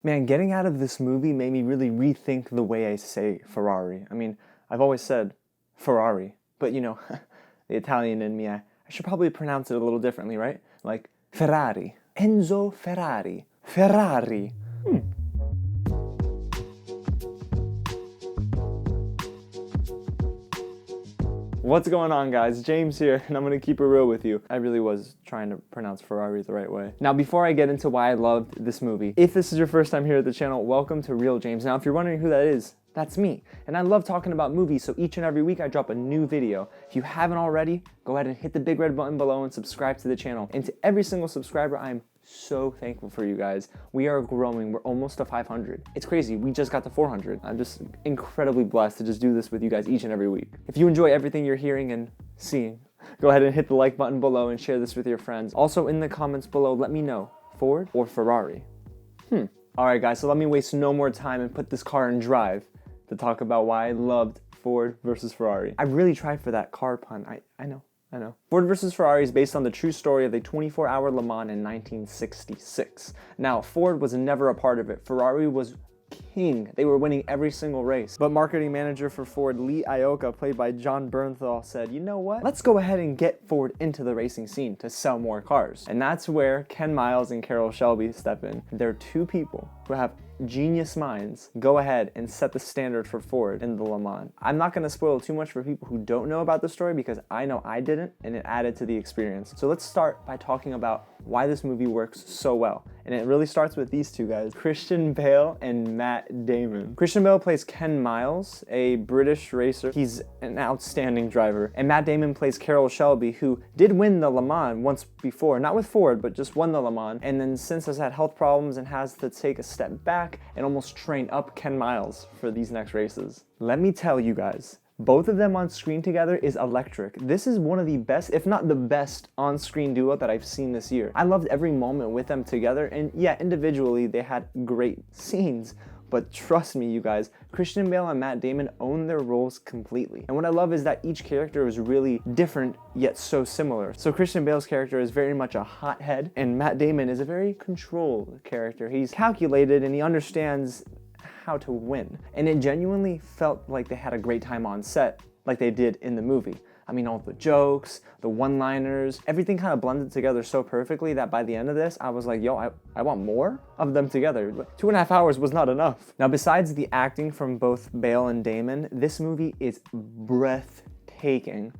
Man, getting out of this movie made me really rethink the way I say Ferrari. I mean, I've always said Ferrari, but you know, the Italian in me, I should probably pronounce it a little differently, right? Like Ferrari. Enzo Ferrari. Ferrari. What's going on, guys? James here, and I'm gonna keep it real with you. I really was trying to pronounce Ferrari the right way. Now, before I get into why I loved this movie, if this is your first time here at the channel, welcome to Real James. Now, if you're wondering who that is, that's me. And I love talking about movies, so each and every week I drop a new video. If you haven't already, go ahead and hit the big red button below and subscribe to the channel. And to every single subscriber, I'm so thankful for you guys. We are growing. We're almost to 500. It's crazy. We just got to 400. I'm just incredibly blessed to just do this with you guys each and every week. If you enjoy everything you're hearing and seeing, go ahead and hit the like button below and share this with your friends. Also, in the comments below, let me know, Ford or Ferrari? All right, guys, so let me waste no more time and put this car in drive to talk about why I loved Ford versus Ferrari. I really tried for that car pun. I know. Ford versus Ferrari is based on the true story of the 24-hour Le Mans in 1966. Now, Ford was never a part of it. Ferrari was king. They were winning every single race. But marketing manager for Ford, Lee Iacocca, played by John Bernthal, said, you know what? Let's go ahead and get Ford into the racing scene to sell more cars. And that's where Ken Miles and Carroll Shelby step in. They're two people who have genius minds go ahead and set the standard for Ford in the Le Mans. I'm not going to spoil too much for people who don't know about the story because I know I didn't, and it added to the experience. So let's start by talking about why this movie works so well. And it really starts with these two guys, Christian Bale and Matt Damon. Christian Bale plays Ken Miles, a British racer. He's an outstanding driver. And Matt Damon plays Carroll Shelby, who did win the Le Mans once before, not with Ford, but just won the Le Mans. And then since has had health problems and has to take a step back and almost train up Ken Miles for these next races. Let me tell you guys, both of them on screen together is electric. This is one of the best, if not the best, on-screen duo that I've seen this year. I loved every moment with them together, and yeah, individually they had great scenes. But trust me, you guys, Christian Bale and Matt Damon own their roles completely. And what I love is that each character is really different, yet so similar. So Christian Bale's character is very much a hothead, and Matt Damon is a very controlled character. He's calculated and he understands how to win. And it genuinely felt like they had a great time on set, like they did in the movie. I mean, all the jokes, the one-liners, everything kind of blended together so perfectly that by the end of this, I was like, yo, I want more of them together. 2.5 hours was not enough. Now, besides the acting from both Bale and Damon, this movie is breathtaking.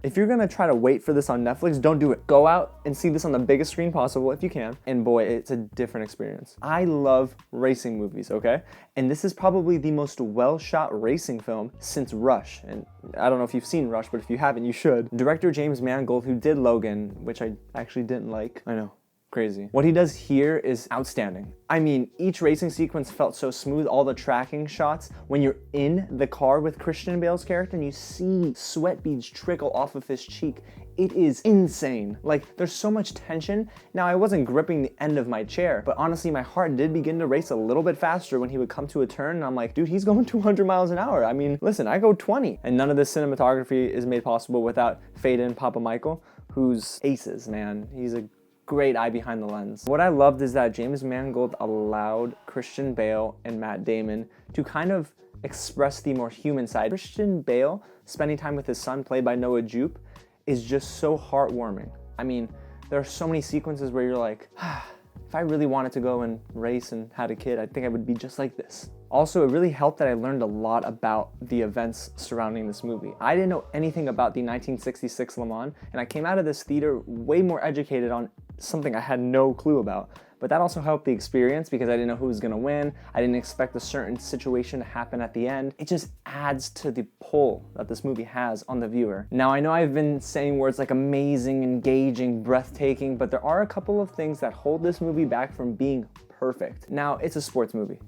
If you're gonna try to wait for this on Netflix, don't do it. Go out and see this on the biggest screen possible if you can. And boy, it's a different experience. I love racing movies, okay? And this is probably the most well-shot racing film since Rush. And I don't know if you've seen Rush, but if you haven't, you should. Director James Mangold, who did Logan, which I actually didn't like. I know. Crazy. What he does here is outstanding. I mean, each racing sequence felt so smooth, all the tracking shots. When you're in the car with Christian Bale's character and you see sweat beads trickle off of his cheek, it is insane. Like, there's so much tension. Now, I wasn't gripping the end of my chair, but honestly, my heart did begin to race a little bit faster when he would come to a turn, and I'm like, dude, he's going 200 miles an hour. I mean, listen, I go 20. And none of this cinematography is made possible without Faden Papa Michael, who's aces, man. He's a great eye behind the lens. What I loved is that James Mangold allowed Christian Bale and Matt Damon to kind of express the more human side. Christian Bale spending time with his son, played by Noah Jupe, is just so heartwarming. I mean, there are so many sequences where you're like, if I really wanted to go and race and had a kid, I think I would be just like this. Also, it really helped that I learned a lot about the events surrounding this movie. I didn't know anything about the 1966 Le Mans, and I came out of this theater way more educated on something I had no clue about. But that also helped the experience because I didn't know who was gonna win. I didn't expect a certain situation to happen at the end. It just adds to the pull that this movie has on the viewer. Now, I know I've been saying words like amazing, engaging, breathtaking, but there are a couple of things that hold this movie back from being perfect. Now, it's a sports movie.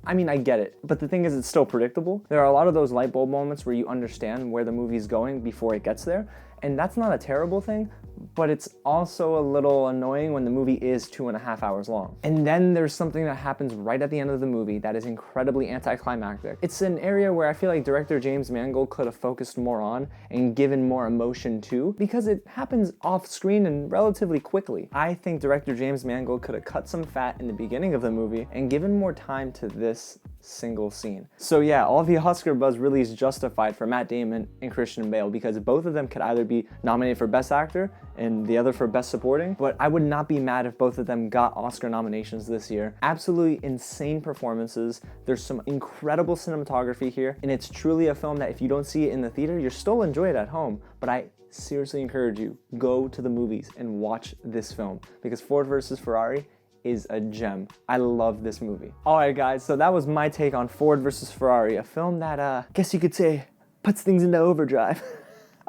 I mean, I get it, but the thing is, it's still predictable. There are a lot of those light bulb moments where you understand where the movie's going before it gets there, And that's not a terrible thing, but it's also a little annoying when the movie is 2.5 hours long. And then there's something that happens right at the end of the movie that is incredibly anticlimactic. It's an area where I feel like director James Mangold could have focused more on and given more emotion to, because it happens off screen and relatively quickly. I think director James Mangold could have cut some fat in the beginning of the movie and given more time to this single scene. So yeah, all the Oscar buzz really is justified for Matt Damon and Christian Bale, because both of them could either be nominated for Best Actor and the other for Best Supporting, but I would not be mad if both of them got Oscar nominations this year. Absolutely insane performances. There's some incredible cinematography here, and it's truly a film that if you don't see it in the theater, you'll still enjoy it at home, but I seriously encourage you, go to the movies and watch this film, because Ford versus Ferrari is a gem. I love this movie. All right, guys, so that was my take on Ford versus Ferrari, a film that, guess you could say, puts things into overdrive.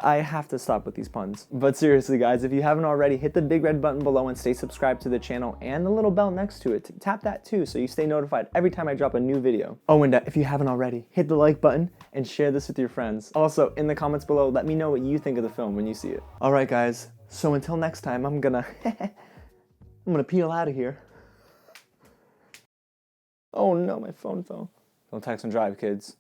I have to stop with these puns. But seriously, guys, if you haven't already, hit the big red button below and stay subscribed to the channel and the little bell next to it. Tap that too so you stay notified every time I drop a new video. Oh, and if you haven't already, hit the like button and share this with your friends. Also, in the comments below, let me know what you think of the film when you see it. All right, guys, so until next time, I'm gonna peel out of here. Oh no, my phone fell. Don't text and drive, kids.